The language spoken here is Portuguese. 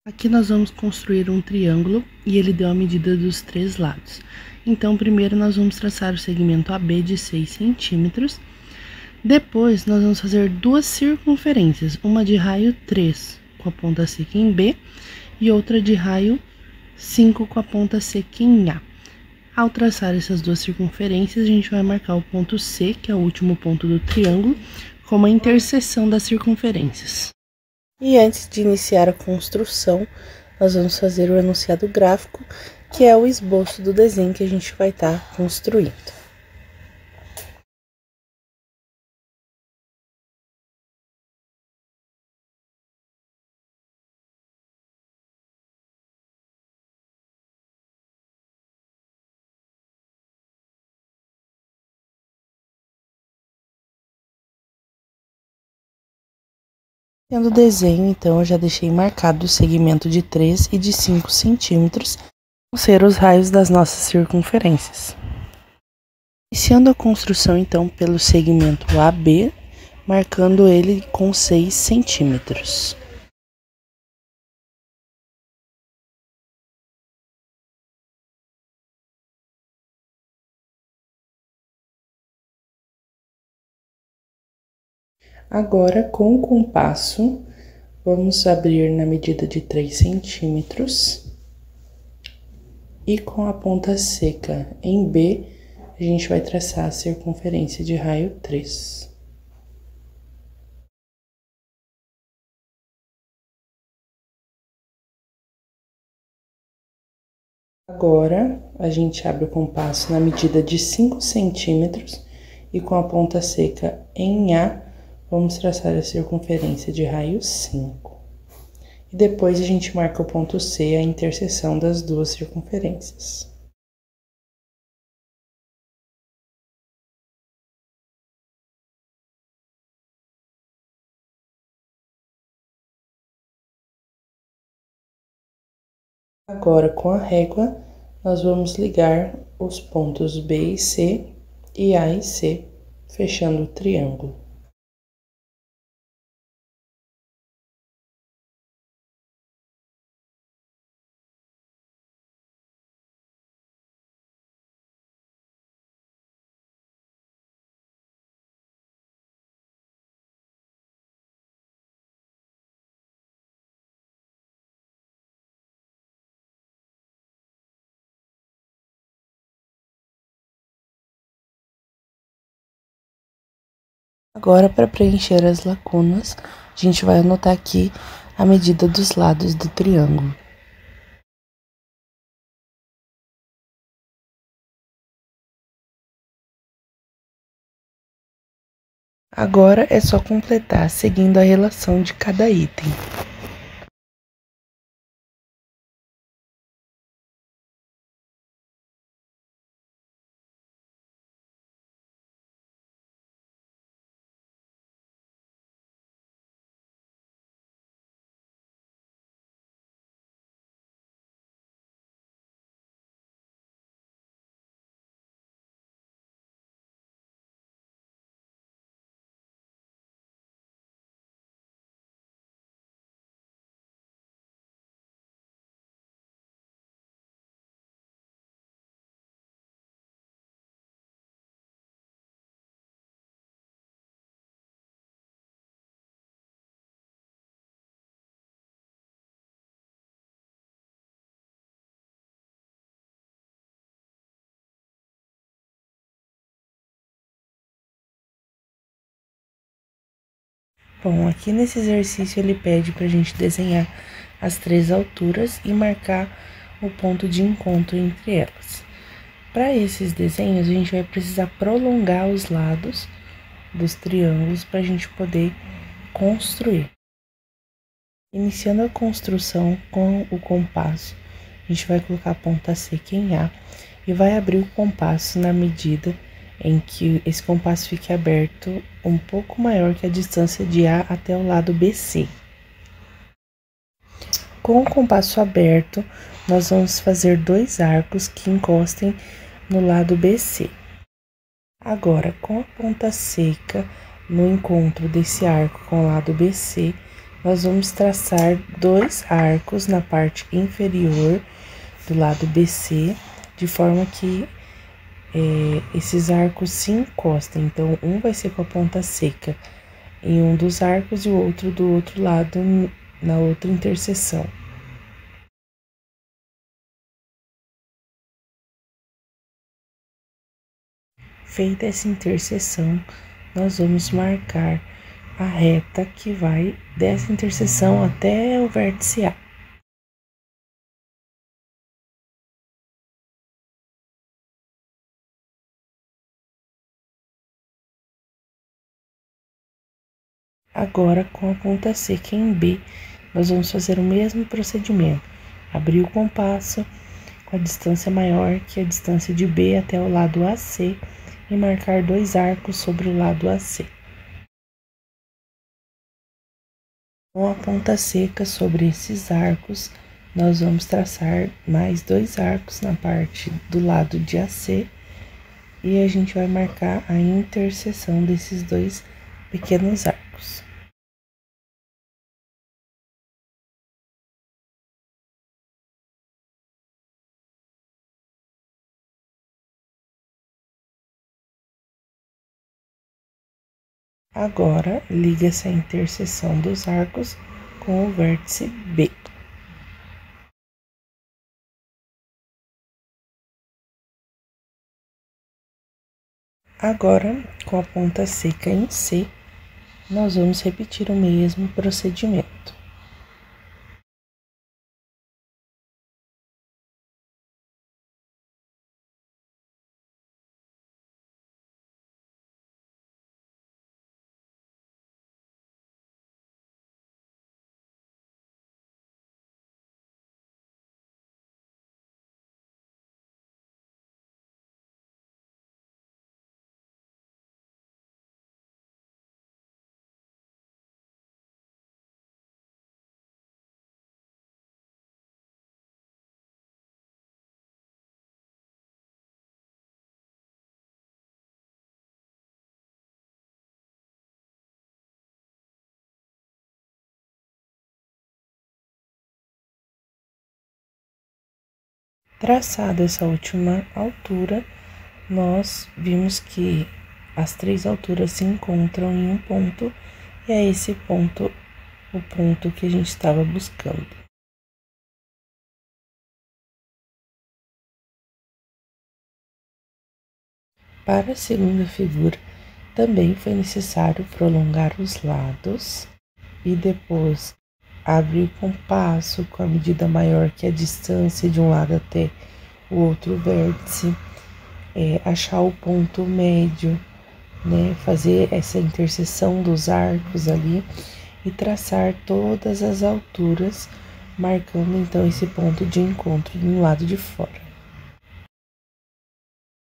Aqui nós vamos construir um triângulo e ele deu a medida dos 3 lados. Então, primeiro nós vamos traçar o segmento AB de 6 centímetros. Depois, nós vamos fazer 2 circunferências, uma de raio 3 com a ponta seca em B e outra de raio 5 com a ponta seca em A. Ao traçar essas 2 circunferências, a gente vai marcar o ponto C, que é o último ponto do triângulo, como a interseção das circunferências. E antes de iniciar a construção, nós vamos fazer o enunciado gráfico, que é o esboço do desenho que a gente vai estar construindo. Tendo o desenho, então, eu já deixei marcado o segmento de 3 e de 5 centímetros, vão ser os raios das nossas circunferências. Iniciando a construção, então, pelo segmento AB, marcando ele com 6 centímetros. Agora, com o compasso, vamos abrir na medida de 3 centímetros e com a ponta seca em B, a gente vai traçar a circunferência de raio 3. Agora, a gente abre o compasso na medida de 5 centímetros e com a ponta seca em A, vamos traçar a circunferência de raio 5. E depois a gente marca o ponto C, a interseção das 2 circunferências. Agora, com a régua, nós vamos ligar os pontos B e C e A e C, fechando o triângulo. Agora, para preencher as lacunas, a gente vai anotar aqui a medida dos lados do triângulo. Agora é só completar seguindo a relação de cada item. Bom, aqui nesse exercício ele pede para a gente desenhar as 3 alturas e marcar o ponto de encontro entre elas. Para esses desenhos, a gente vai precisar prolongar os lados dos triângulos para a gente poder construir. Iniciando a construção com o compasso, a gente vai colocar a ponta seca em A e vai abrir o compasso na medida em que esse compasso fique aberto um pouco maior que a distância de A até o lado BC. Com o compasso aberto, nós vamos fazer 2 arcos que encostem no lado BC. Agora, com a ponta seca no encontro desse arco com o lado BC, nós vamos traçar 2 arcos na parte inferior do lado BC, de forma que esses arcos se encostem. Então, um vai ser com a ponta seca em um dos arcos e o outro do outro lado na outra interseção. Feita essa interseção, nós vamos marcar a reta que vai dessa interseção até o vértice A. Agora, com a ponta seca em B, nós vamos fazer o mesmo procedimento. Abrir o compasso com a distância maior que a distância de B até o lado AC e marcar 2 arcos sobre o lado AC. Com a ponta seca sobre esses arcos, nós vamos traçar mais 2 arcos na parte do lado de AC e a gente vai marcar a interseção desses 2 pequenos arcos. Agora, liga essa interseção dos arcos com o vértice B. Agora, com a ponta seca em C, nós vamos repetir o mesmo procedimento. Traçada essa última altura, nós vimos que as 3 alturas se encontram em um ponto, e é esse ponto o ponto que a gente estava buscando. Para a segunda figura, também foi necessário prolongar os lados e depois abrir o compasso com a medida maior que a distância de um lado até o outro vértice, achar o ponto médio, né, fazer essa interseção dos arcos ali e traçar todas as alturas, marcando então esse ponto de encontro no lado de fora.